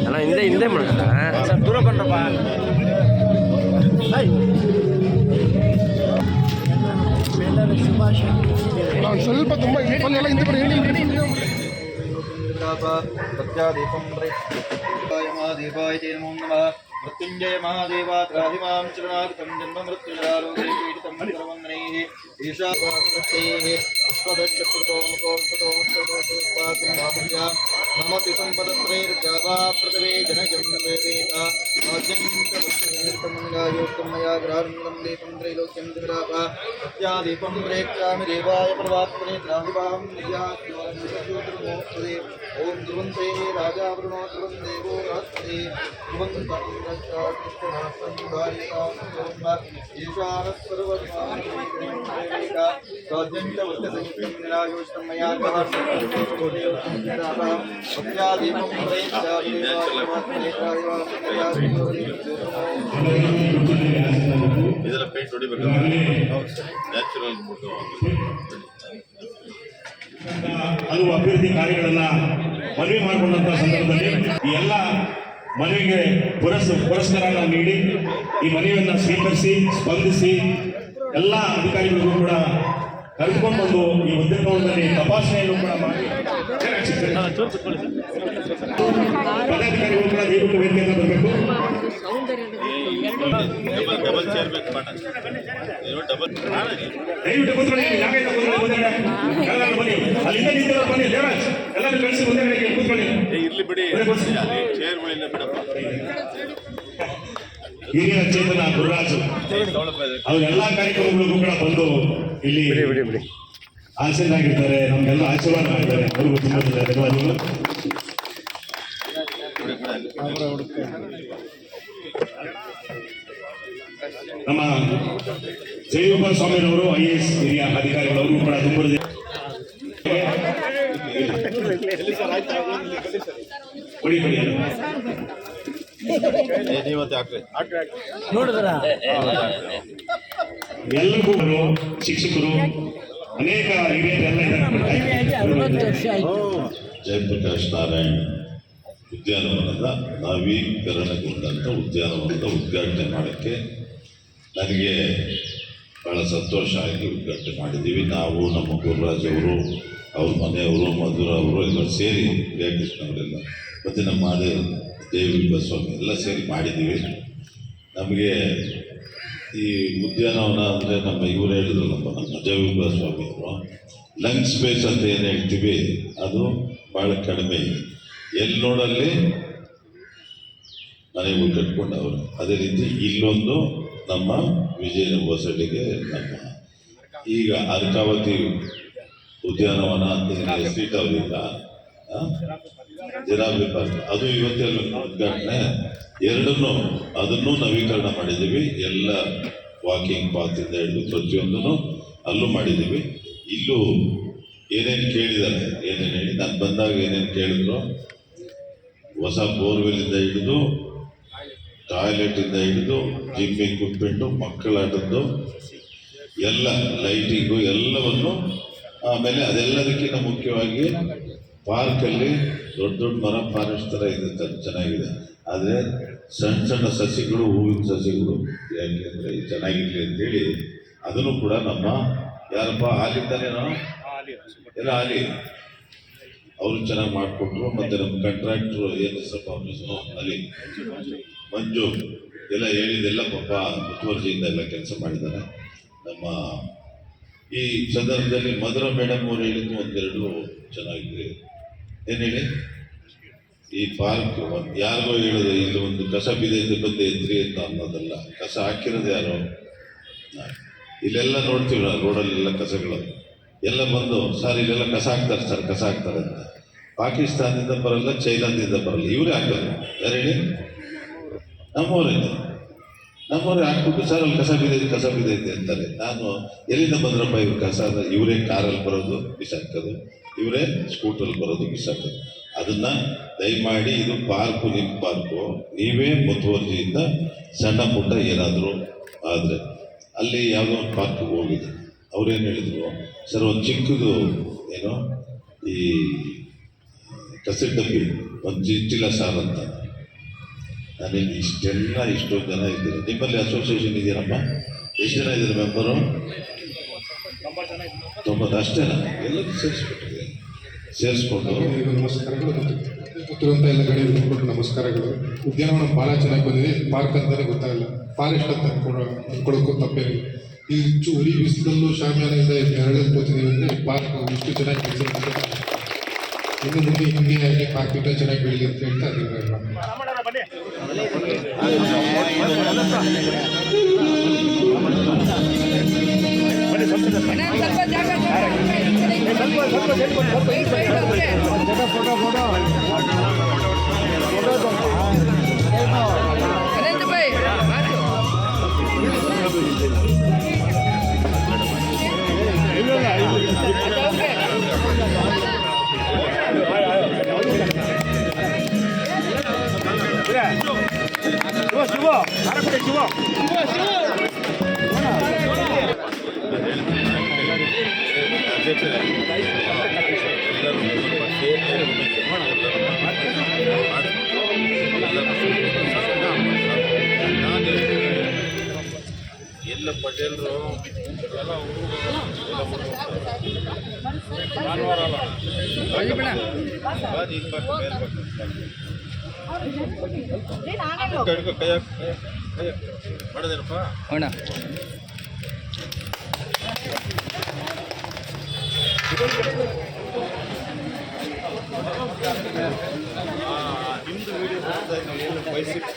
ಅಲ್ಲ ಹಿಂದೆ ಹಿಂದೆ ಮಾಡೋಣ ದೂರ ಬಂದ್ರಪ್ಪ. ಸ್ವಲ್ಪ ತುಂಬ ಎಲ್ಲ ಹಿಂದೆ ಬರೀ सत्यादीपं महादेवाय ते नमो नमः मृत्युंजय महादेवात्रादिमां शरणागतं जन्म मृत्युजरारोगे पीडितं सर्वङ्गणैः ईशावासवत्तेः पुष्पदक्षकृतो मुखोस्ततो नमति सम्पदत्रैर्जावा पृथिवे जनजं वेदेता राज्यं प्रवृत्तिर्तमङ्गायोक्तं मया ग्रहानन्दं दीपं त्रैलोक्यं दिवरापा सत्यादीपं प्रेक्षामि देवाय प्रभात्मने त्रादिवां नित्यात्मोत्तदे ॐ ध्रुवन्ते राजा वृणो ध्रुवन् देवो रास्ते ध्रुवन्तं रक्षाकृष्णराष्ट्रं धारितां ईशानः सर्वस्वामिका राज्यं च वृत्तसंयुक्तं निरायोष्टं मया सत्यादीपं प्रेक्षामि देवाय प्रभात्मने ಇದೆಲ್ಲ ಪೇಂಟ್ ಹೊಡಿಬೇಕು ನ್ಯಾಚುರಲ್ ಹಲವು ಅಭಿವೃದ್ಧಿ ಕಾರ್ಯಗಳನ್ನ ಮನವಿ ಮಾಡಿಕೊಂಡಂತ ಸಂದರ್ಭದಲ್ಲಿ ಈ ಎಲ್ಲ ಮನವಿಗೆ ಪುರಸ್ಕಾರ ನೀಡಿ ಈ ಮನವಿಯನ್ನು ಸ್ವೀಕರಿಸಿ ಸ್ಪಂದಿಸಿ ಎಲ್ಲ ಅಧಿಕಾರಿಗಳಿಗೂ ಕೂಡ ಕರೆದುಕೊಂಡು ಬಂದು ಈ ಉದ್ಯೋಗದಲ್ಲಿ ತಪಾಸಣೆಯನ್ನು ಕೂಡ ಮಾಡಿ ಪದಾಧಿಕಾರಿಗಳು ಕೂಡ ದಯವಿಟ್ಟು ವೇದಿಕೆಯಿಂದ ಬರಬೇಕು. ಡಬಲ್ ಚೇರ್ ಬೇಕು ದಯವಿಟ್ಟು ಕೂತ್ಕೊಳ್ಳಿ, ಯಾಕಂತ ಎಲ್ಲರೂ ಬನ್ನಿ, ಅಲ್ಲಿಂದ ನಿಂತಿರೋ ಬನ್ನಿ, ದೇವರಾಜ್ ಎಲ್ಲರೂ ಕಳಿಸಿ ಮುಂದೆ ಕೂತ್ಕೊಳ್ಳಿ. ಇರ್ಲಿ ಬಿಡಿ, ಚೇರ್ಗಳಿಲ್ಲ ಬಿಡಪ್ಪ. ಹಿರಿಯ ಚೇತನ ಗುರುರಾಜು ಅವರೆಲ್ಲ ಕಾರ್ಯಕ್ರಮಗಳಿಗೂ ಕೂಡ ಬಂದು ಇಲ್ಲಿ ಆಸೀನಾಗಿರ್ತಾರೆ, ನಮ್ಗೆಲ್ಲ ಆಶೀರ್ವಾದ ಮಾಡಿದ್ದಾರೆ. ಅವ್ರಿಗೂ ತುಂಬ ಧನ್ಯವಾದಗಳು. ನಮ್ಮ ಜಯಗೋಪಾಲ ಸ್ವಾಮಿಯವರು IAS ಹಿರಿಯ ಅಧಿಕಾರಿಗಳವರು ಕೂಡ ತುಂಬ ಎಲ್ಲರಿಗೂ ಶಿಕ್ಷಕರು ಅನೇಕ ಜಯಪ್ರಕಾಶ್ ನಾರಾಯಣ್ ಉದ್ಯಾನವನದ ನವೀಕರಣಗೊಂಡಂಥ ಉದ್ಯಾನವನದ ಉದ್ಘಾಟನೆ ಮಾಡೋಕ್ಕೆ ನನಗೆ ಭಾಳ ಸಂತೋಷ ಆಗಿ ಉದ್ಘಾಟನೆ ಮಾಡಿದ್ದೀವಿ. ನಾವು, ನಮ್ಮ ಗುರುರಾಜ್ ಅವರು, ಅವ್ರ ಮನೆಯವರು, ಮಧುರ ಅವರು ಎಲ್ಲ ಸೇರಿ, ಜಯಕೃಷ್ಣ ಅವರೆಲ್ಲ ಮತ್ತು ನಮ್ಮ ದೇವಿ ಬಸವಾಮಿ ಎಲ್ಲ ಸೇರಿ ಮಾಡಿದ್ದೀವಿ. ನಮಗೆ ಈ ಉದ್ಯಾನವನ ಅಂದರೆ ನಮ್ಮ ಇವರು ಹೇಳಿದ್ರು, ನಮ್ಮ ದೇವಿ ಬಸವಾಮಿ ಅವರು ಲಂಗ್ ಸ್ಪೇಸ್ ಅಂತ ಏನು ಹೇಳ್ತೀವಿ ಅದು ಭಾಳ ಕಡಿಮೆ ಇದೆ. ಎಲ್ಲಿ ನೋಡಲ್ಲಿ ಮನೆಗಳು ಕಟ್ಕೊಂಡವರು. ಅದೇ ರೀತಿ ಇಲ್ಲೊಂದು ನಮ್ಮ ವಿಜಯನ ಬಸಡಿಗೆ ನಮ್ಮ ಈಗ ಅರ್ಕಾವತಿ ಉದ್ಯಾನವನ ಅಂತ ಸ್ಟ್ರೀಟ್ ಅವರಿಂದ ಜಿರಾಬಿ ಪಾರ್ಕ್ ಅದು ಇವತ್ತೆಲ್ಲ ಉದ್ಘಾಟನೆ ಎರಡನ್ನೂ ಅದನ್ನು ನವೀಕರಣ ಮಾಡಿದ್ದೀವಿ. ಎಲ್ಲ ವಾಕಿಂಗ್ ಪಾತಿಂದ ಹಿಡಿದು ಪ್ರತಿಯೊಂದನ್ನು ಅಲ್ಲೂ ಮಾಡಿದ್ದೀವಿ. ಇಲ್ಲೂ ಏನೇನು ಕೇಳಿದ್ದಾರೆ, ಏನೇನು ಹೇಳಿ ನಾನು ಬಂದಾಗ ಏನೇನು ಕೇಳಿದ್ರು, ಹೊಸ ಬೋರ್ವೆಲ್ಲಿಂದ ಹಿಡಿದು ಟಾಯ್ಲೆಟಿಂದ ಹಿಡಿದು ಜಿಮ್ ಎಕ್ವಿಪ್ಮೆಂಟು, ಮಕ್ಕಳಾಟದ್ದು ಎಲ್ಲ, ಲೈಟಿಂಗು ಎಲ್ಲವನ್ನು. ಆಮೇಲೆ ಅದೆಲ್ಲದಕ್ಕಿಂತ ಮುಖ್ಯವಾಗಿ ಪಾರ್ಕಲ್ಲಿ ದೊಡ್ಡ ದೊಡ್ಡ ಮರ ಫಾರೆಸ್ಟ್ ಥರ ಇದೆ, ಚೆನ್ನಾಗಿದೆ. ಆದರೆ ಸಣ್ಣ ಸಣ್ಣ ಸಸಿಗಳು, ಹೂವಿನ ಸಸಿಗಳು, ಯಾಕೆಂದರೆ ಚೆನ್ನಾಗಿರಲಿ ಅಂತೇಳಿ ಅದನ್ನು ಕೂಡ ನಮ್ಮ ಯಾರಪ್ಪ ಆಲಿದ್ದಾನೇನೋ ಎಲ್ಲ ಆಲಿ ಅವರು ಚೆನ್ನಾಗಿ ಮಾಡಿಕೊಟ್ರು. ಮತ್ತು ನಮ್ಮ ಕಾಂಟ್ರಾಕ್ಟ್ರು ಏನು ಸ್ವಲ್ಪ ಅಲ್ಲಿ ಮಂಜು ಎಲ್ಲ ಹೇಳಿದೆಲ್ಲ ಪಾಪ ಮುತುವರ್ಜಿಯಿಂದ ಎಲ್ಲ ಕೆಲಸ ಮಾಡಿದ್ದಾರೆ. ನಮ್ಮ ಈ ಸಂದರ್ಭದಲ್ಲಿ ಮಧುರ ಮೇಡಮ್ ಅವರು ಹೇಳಿದ್ದು ಒಂದೆರಡು ಚೆನ್ನಾಗಿದೆ. ಏನು ಹೇಳಿ, ಈ ಪಾರ್ಕ್ ಯಾರಿಗೋ ಹೇಳೋದು ಇಲ್ಲಿ ಒಂದು ಕಸ ಬಿದ್ದೈತೆ ಬಂದು ಎದ್ರಿ ಅಂತ ಅನ್ನೋದಲ್ಲ, ಕಸ ಹಾಕಿರೋದು ಯಾರೋ. ಇಲ್ಲೆಲ್ಲ ನೋಡ್ತೀವಿ ನಾವು ರೋಡಲ್ಲೆಲ್ಲ ಕಸಗಳು ಎಲ್ಲ ಬಂದು, ಸರ್ ಇಲ್ಲೆಲ್ಲ ಕಸ ಹಾಕ್ತಾರೆ ಸರ್, ಕಸ ಹಾಕ್ತಾರೆ ಅಂತ. ಪಾಕಿಸ್ತಾನದಿಂದ ಬರಲ್ಲ, ಚೈನಾದಿಂದ ಬರಲ್ಲ, ಇವರೇ ಹಾಕೋದು. ಯಾರು ಹೇಳಿ, ನಮ್ಮವ್ರೆ ಹಾಕ್ಬಿಟ್ಟು ಸರ್ ಅಲ್ಲಿ ಕಸ ಬಿದ್ದೈತೆ ಅಂತಾರೆ. ನಾನು ಎಲ್ಲಿಂದ ಬಂದ್ರಪ್ಪ ಇವ್ರು ಕಸ? ಇವರೇ ಕಾರಲ್ಲಿ ಬರೋದು ಬಿಸಾಕೋದು, ಇವರೇ ಸ್ಕೂಟರಲ್ಲಿ ಬರೋದು ಬಿಸಾಕೋದು. ಅದನ್ನು ದಯಮಾಡಿ ಇದು ಪಾರ್ಕು, ನಿಮ್ಮ ಪಾರ್ಕು, ನೀವೇ ಮುತುವರ್ಜಿಯಿಂದ ಸಣ್ಣ ಪುಟ್ಟ ಏನಾದರೂ ಆದರೆ ಅಲ್ಲಿ ಯಾವುದೋ ಒಂದು ಪಾರ್ಕ್ಗೆ ಹೋಗಿದೆ. ಅವ್ರೇನು ಹೇಳಿದ್ರು, ಸರ್ ಒಂದು ಚಿಕ್ಕದು ಏನೋ ಈ ಕಸಿ ಡಬ್ಬಿ ಒಂದು ಚೀಲ ಸಾರು ಅಂತ. ನನಗೆ ಇಷ್ಟೊಂದು ಜನ ಇದ್ದೀರಿ. ನಿಮ್ಮಲ್ಲಿ ಅಸೋಸಿಯೇಷನ್ ಇದೆಯಲ್ಲಮ್ಮ? ಎಷ್ಟು ಜನ ಇದ್ದೀರಿ ಮೆಂಬರು? 90 ಅಷ್ಟೇನಾ? ಎಲ್ಲರೂ ಸೇರಿಸ್ಕೊಂಡು ನಮಸ್ಕಾರಗಳು. ಗೊತ್ತಿರುವಂಥ ಎಲ್ಲ ಗಣ್ಯರು ನಮಸ್ಕಾರಗಳು. ಉದ್ಯಾನವನ ಭಾಳ ಚೆನ್ನಾಗಿ ಬಂದಿದೆ. ಪಾರ್ಕ್ ಅಂತಲೇ ಗೊತ್ತಾಗಲ್ಲ, ಫಾರೆಸ್ಟ್ ಅಂತ ಅಂದ್ಕೊಳ್ಳೋಕ್ಕೂ ತಪ್ಪೇನಿಲ್ಲ. ಈ ಉರಿ ಬಿಸಿಲಲ್ಲೂ ಶಾಮಿಯಾನದಿಂದ ನೆರಳಲ್ಲಿ ಕೂತಿದ್ದೀವಿ ಅಂದರೆ ಪಾರ್ಕ್ ಇಷ್ಟು ಚೆನ್ನಾಗಿ ಕೆಲಸ ಮಾಡ್ತಾರೆ. ಇನ್ನು ಮುಂದೆ ಹಿಂಗೆ ಆಗಿ ಪಾರ್ಕ್ ಇನ್ನೂ ಚೆನ್ನಾಗಿ ಬೆಳೀಲಿ ಅಂತ ಹೇಳ್ತಾ ಅದನ್ನು ಎಲ್ಲ ಪಟೇಲ್ರು ಮಾಡೋದೇನಪ್ಪ ಅಣ್ಣ ನಿಮ್ದು ವಿಡಿಯೋ ಬೈಸಿಕ್ಸ್